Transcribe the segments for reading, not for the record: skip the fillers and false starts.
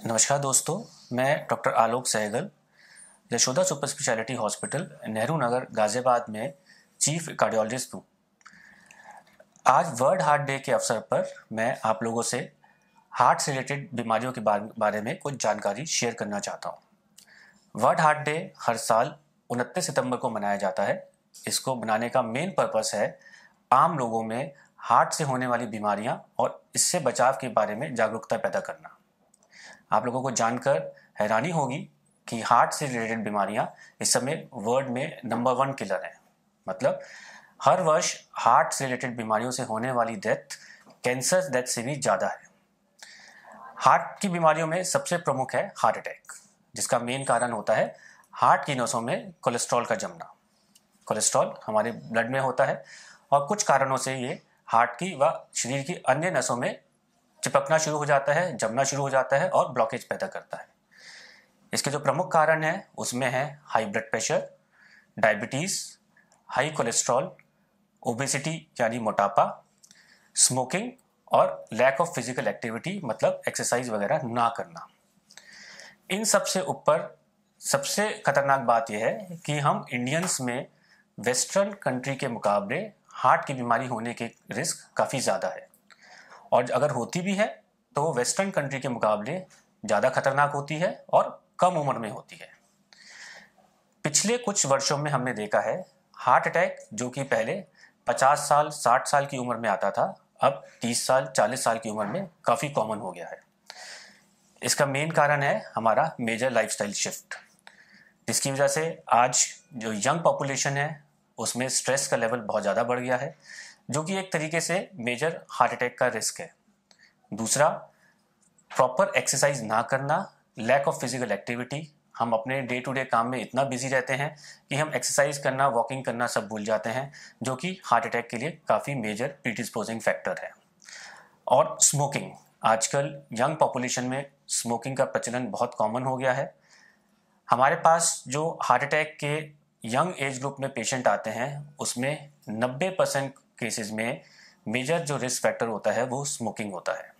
नमस्कार दोस्तों, मैं doctor Alok Sahgal, Yashoda super speciality hospital, Nehru Nagar, Ghaziabad में चीफ कार्डियोलॉजिस्ट हूँ। आज वर्ल्ड हार्ट डे के अवसर पर मैं आप लोगों से हार्ट से रिलेटेड बीमारियों के बारे में कुछ जानकारी शेयर करना चाहता हूँ। वर्ल्ड हार्ट डे हर साल 29 सितंबर को मनाया जाता है। इसको बनाने का मेन पर्पस है आम लोगों में हार्ट से होने वाली बीमारियां और इससे बचाव के बारे में जागरूकता पैदा करना। आप लोगों को जानकर हैरानी होगी कि हार्ट से रिलेटेड बीमारियां इस समय वर्ल्ड में नंबर 1 किलर हैं। मतलब हर वर्ष हार्ट से रिलेटेड बीमारियों से होने वाली डेथ कैंसर डेथ से भी ज़्यादा है। हार्ट की बीमारियों में सबसे प्रमुख है हार्ट अटैक, जिसका मेन कारण होता है हार्ट की नसों में कोलेस्ट्रॉल का जमना। कोलेस्ट्रॉल हमारे ब्लड में होता है और कुछ कारणों से ये हार्ट की व शरीर की अन्य नसों में चिपकना शुरू हो जाता है, जमना शुरू हो जाता है और ब्लॉकेज पैदा करता है। इसके जो प्रमुख कारण हैं उसमें है high blood pressure, diabetes, high cholesterol, obesity यानी मोटापा, स्मोकिंग और लैक ऑफ फिजिकल एक्टिविटी मतलब एक्सरसाइज वगैरह ना करना। इन सब से ऊपर सबसे खतरनाक बात यह है कि हम इंडियंस में वेस्टर्न कंट्री के मुकाबले हार्ट की बीमारी होने के रिस्क काफ़ी ज़्यादा है, और अगर होती भी है तो वेस्टर्न कंट्री के मुकाबले ज़्यादा खतरनाक होती है और कम उम्र में होती है। पिछले कुछ वर्षों में हमने देखा है हार्ट अटैक जो कि पहले 50 साल 60 साल की उम्र में आता था, अब 30 साल 40 साल की उम्र में काफ़ी कॉमन हो गया है। इसका मेन कारण है हमारा मेजर लाइफस्टाइल शिफ्ट, जिसकी वजह से आज जो यंग पॉपुलेशन है उसमें स्ट्रेस का लेवल बहुत ज़्यादा बढ़ गया है, जो कि एक तरीके से मेजर हार्ट अटैक का रिस्क है। दूसरा, प्रॉपर एक्सरसाइज ना करना, लैक ऑफ फिजिकल एक्टिविटी। हम अपने डे टू डे काम में इतना बिजी रहते हैं कि हम एक्सरसाइज करना, वॉकिंग करना सब भूल जाते हैं, जो कि हार्ट अटैक के लिए काफ़ी मेजर प्रीडिस्पोजिंग फैक्टर है। और स्मोकिंग, आजकल यंग पॉपुलेशन में स्मोकिंग का प्रचलन बहुत कॉमन हो गया है। हमारे पास जो हार्ट अटैक के यंग एज ग्रुप में पेशेंट आते हैं उसमें 90% केसेस में मेजर जो रिस्क फैक्टर होता है वो स्मोकिंग होता है।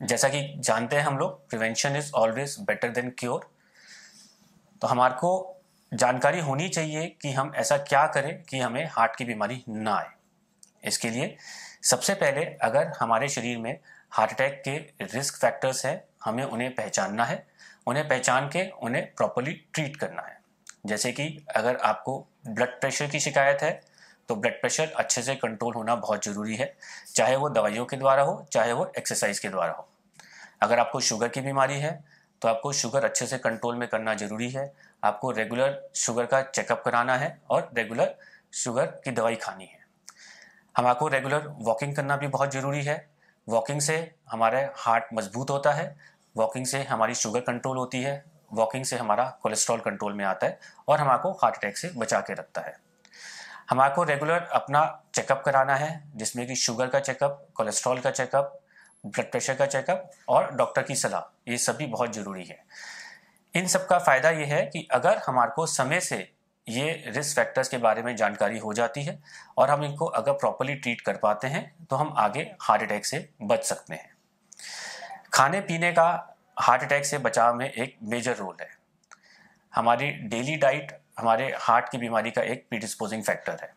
जैसा कि जानते हैं हम लोग, prevention is always better than cure. तो हमारे को जानकारी होनी चाहिए कि हम ऐसा क्या करें कि हमें हार्ट की बीमारी ना आए। इसके लिए सबसे पहले अगर हमारे शरीर में हार्ट अटैक के रिस्क फैक्टर्स हैं, हमें उन्हें पहचानना है। उन्हें पहचान के उन्हें प्रॉपर्ली ट्रीट करना है। जैसे कि अगर आपको ब्लड प्रेशर की शिकायत है तो ब्लड प्रेशर अच्छे से कंट्रोल होना बहुत ज़रूरी है, चाहे वो दवाइयों के द्वारा हो चाहे वो एक्सरसाइज के द्वारा हो। अगर आपको शुगर की बीमारी है तो आपको शुगर अच्छे से कंट्रोल में करना ज़रूरी है। आपको रेगुलर शुगर का चेकअप कराना है और रेगुलर शुगर की दवाई खानी है। हमको रेगुलर वॉकिंग करना भी बहुत ज़रूरी है। वॉकिंग से हमारा हार्ट मजबूत होता है, वॉकिंग से हमारी शुगर कंट्रोल होती है, वॉकिंग से हमारा कोलेस्ट्रॉल कंट्रोल में आता है और हमको हार्ट अटैक से बचा के रखता है। हमको रेगुलर अपना चेकअप कराना है, जिसमें कि शुगर का चेकअप, कोलेस्ट्रॉल का चेकअप, ब्लड प्रेशर का चेकअप और डॉक्टर की सलाह, ये सभी बहुत ज़रूरी है। इन सब का फ़ायदा ये है कि अगर हमारे समय से ये रिस्क फैक्टर्स के बारे में जानकारी हो जाती है और हम इनको अगर प्रॉपर्ली ट्रीट कर पाते हैं तो हम आगे हार्ट अटैक से बच सकते हैं। खाने पीने का हार्ट अटैक से बचाव में एक मेजर रोल है। हमारी डेली डाइट हमारे हार्ट की बीमारी का एक प्रीडिस्पोजिंग फैक्टर है।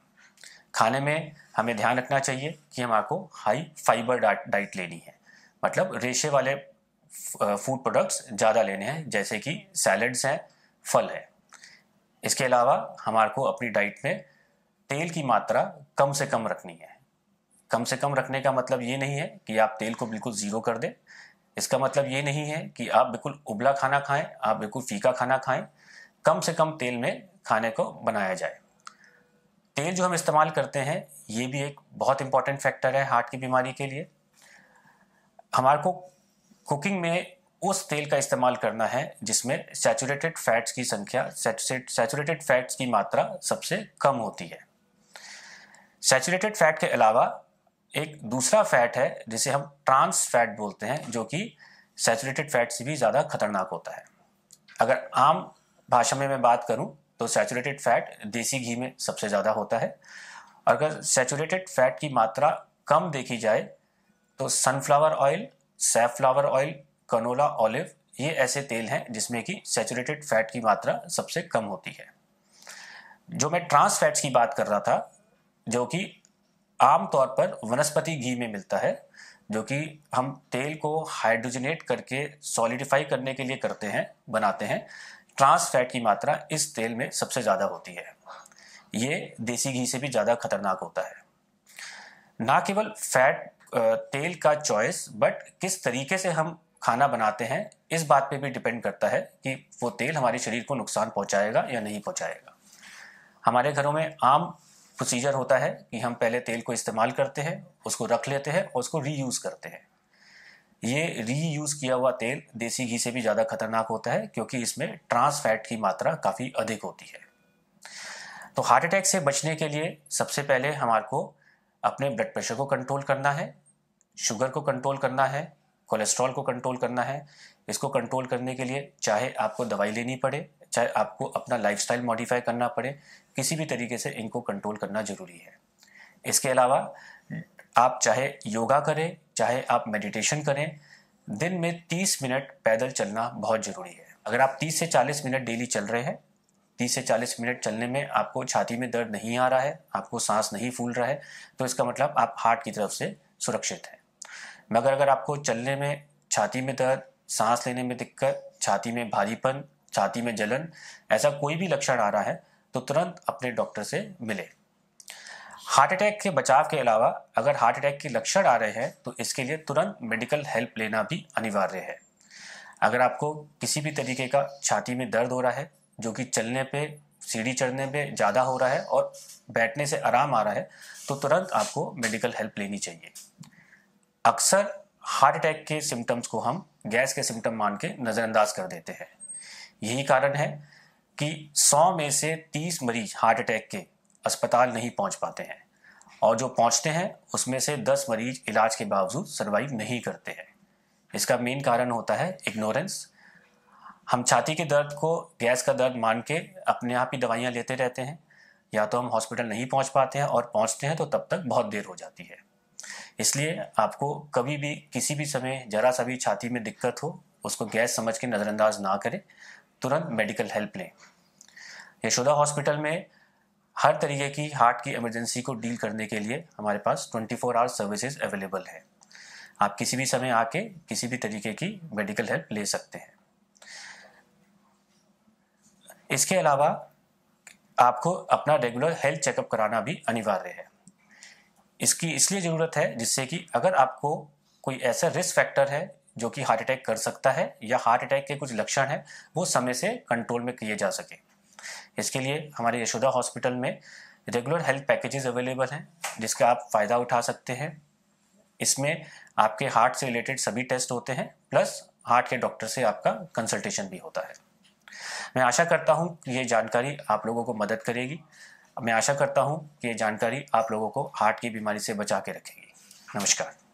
खाने में हमें ध्यान रखना चाहिए कि हमको हाई फाइबर डाइट लेनी है, मतलब रेशे वाले फूड प्रोडक्ट्स ज़्यादा लेने हैं, जैसे कि सैलड्स हैं, फल है। इसके अलावा हमारे को अपनी डाइट में तेल की मात्रा कम से कम रखनी है। कम से कम रखने का मतलब ये नहीं है कि आप तेल को बिल्कुल ज़ीरो कर दें। इसका मतलब ये नहीं है कि आप बिल्कुल उबला खाना खाएं, आप बिल्कुल फीका खाना खाएं। कम से कम तेल में खाने को बनाया जाए। तेल जो हम इस्तेमाल करते हैं ये भी एक बहुत इंपॉर्टेंट फैक्टर है हार्ट की बीमारी के लिए। हमारे को कुकिंग में उस तेल का इस्तेमाल करना है जिसमें सैचुरेटेड फैट्स की संख्या, सैचुरेटेड फैट्स की मात्रा सबसे कम होती है। सैचुरेटेड फैट के अलावा एक दूसरा फैट है जिसे हम ट्रांस फैट बोलते हैं, जो कि सैचुरेटेड फैट से भी ज़्यादा खतरनाक होता है। अगर आम भाषा में मैं बात करूं तो सैचुरेटेड फैट देसी घी में सबसे ज़्यादा होता है। अगर सैचुरेटेड फैट की मात्रा कम देखी जाए तो sunflower oil, safflower oil, canola olive, ये ऐसे तेल हैं जिसमें कि सैचुरेटेड फैट की मात्रा सबसे कम होती है। जो मैं ट्रांस फैट्स की बात कर रहा था, जो कि आमतौर पर वनस्पति घी में मिलता है, जो कि हम तेल को हाइड्रोजनेट करके सॉलिडिफाई करने के लिए करते हैं, बनाते हैं। ट्रांस फैट की मात्रा इस तेल में सबसे ज़्यादा होती है। ये देसी घी से भी ज़्यादा खतरनाक होता है। ना केवल फैट तेल का चॉइस, बट किस तरीके से हम खाना बनाते हैं इस बात पे भी डिपेंड करता है कि वो तेल हमारे शरीर को नुकसान पहुंचाएगा या नहीं पहुंचाएगा। हमारे घरों में आम प्रोसीजर होता है कि हम पहले तेल को इस्तेमाल करते हैं, उसको रख लेते हैं और उसको रीयूज़ करते हैं। ये रीयूज़ किया हुआ तेल देसी घी से भी ज़्यादा खतरनाक होता है, क्योंकि इसमें ट्रांस फैट की मात्रा काफ़ी अधिक होती है। तो हार्ट अटैक से बचने के लिए सबसे पहले हमारे को अपने ब्लड प्रेशर को कंट्रोल करना है, शुगर को कंट्रोल करना है, कोलेस्ट्रॉल को कंट्रोल करना है। इसको कंट्रोल करने के लिए चाहे आपको दवाई लेनी पड़े, चाहे आपको अपना लाइफस्टाइल मॉडिफाई करना पड़े, किसी भी तरीके से इनको कंट्रोल करना ज़रूरी है। इसके अलावा आप चाहे योगा करें, चाहे आप मेडिटेशन करें, दिन में 30 मिनट पैदल चलना बहुत ज़रूरी है। अगर आप 30 से 40 मिनट डेली चल रहे हैं, 30 से 40 मिनट चलने में आपको छाती में दर्द नहीं आ रहा है, आपको सांस नहीं फूल रहा है, तो इसका मतलब आप हार्ट की तरफ से सुरक्षित हैं। मगर अगर आपको चलने में छाती में दर्द, सांस लेने में दिक्कत, छाती में भारीपन, छाती में जलन, ऐसा कोई भी लक्षण आ रहा है तो तुरंत अपने डॉक्टर से मिले। हार्ट अटैक के बचाव के अलावा अगर हार्ट अटैक के लक्षण आ रहे हैं तो इसके लिए तुरंत मेडिकल हेल्प लेना भी अनिवार्य है। अगर आपको किसी भी तरीके का छाती में दर्द हो रहा है, जो कि चलने पे, सीढ़ी चढ़ने पे ज़्यादा हो रहा है और बैठने से आराम आ रहा है, तो तुरंत आपको मेडिकल हेल्प लेनी चाहिए। अक्सर हार्ट अटैक के सिम्टम्स को हम गैस के सिम्टम मान के नज़रअंदाज कर देते हैं। यही कारण है कि 100 में से 30 मरीज हार्ट अटैक के अस्पताल नहीं पहुंच पाते हैं, और जो पहुंचते हैं उसमें से 10 मरीज इलाज के बावजूद सर्वाइव नहीं करते हैं। इसका मेन कारण होता है इग्नोरेंस। हम छाती के दर्द को गैस का दर्द मान के अपने आप ही दवाइयाँ लेते रहते हैं, या तो हम हॉस्पिटल नहीं पहुंच पाते हैं, और पहुंचते हैं तो तब तक बहुत देर हो जाती है। इसलिए आपको कभी भी किसी भी समय जरा सा भी छाती में दिक्कत हो, उसको गैस समझ के नज़रअंदाज ना करें, तुरंत मेडिकल हेल्प लें। यशोदा हॉस्पिटल में हर तरीके की हार्ट की इमरजेंसी को डील करने के लिए हमारे पास 24 आवर सर्विसेज अवेलेबल है। आप किसी भी समय आके किसी भी तरीके की मेडिकल हेल्प ले सकते हैं। इसके अलावा आपको अपना रेगुलर हेल्थ चेकअप कराना भी अनिवार्य है। इसकी इसलिए ज़रूरत है जिससे कि अगर आपको कोई ऐसा रिस्क फैक्टर है जो कि हार्ट अटैक कर सकता है, या हार्ट अटैक के कुछ लक्षण हैं, वो समय से कंट्रोल में किए जा सके। इसके लिए हमारे यशोदा हॉस्पिटल में रेगुलर हेल्थ पैकेजेस अवेलेबल हैं, जिसका आप फ़ायदा उठा सकते हैं। इसमें आपके हार्ट से रिलेटेड सभी टेस्ट होते हैं, प्लस हार्ट के डॉक्टर से आपका कंसल्टेशन भी होता है। मैं आशा करता हूँ कि ये जानकारी आप लोगों को मदद करेगी। मैं आशा करता हूँ कि ये जानकारी आप लोगों को हार्ट की बीमारी से बचा के रखेगी। नमस्कार।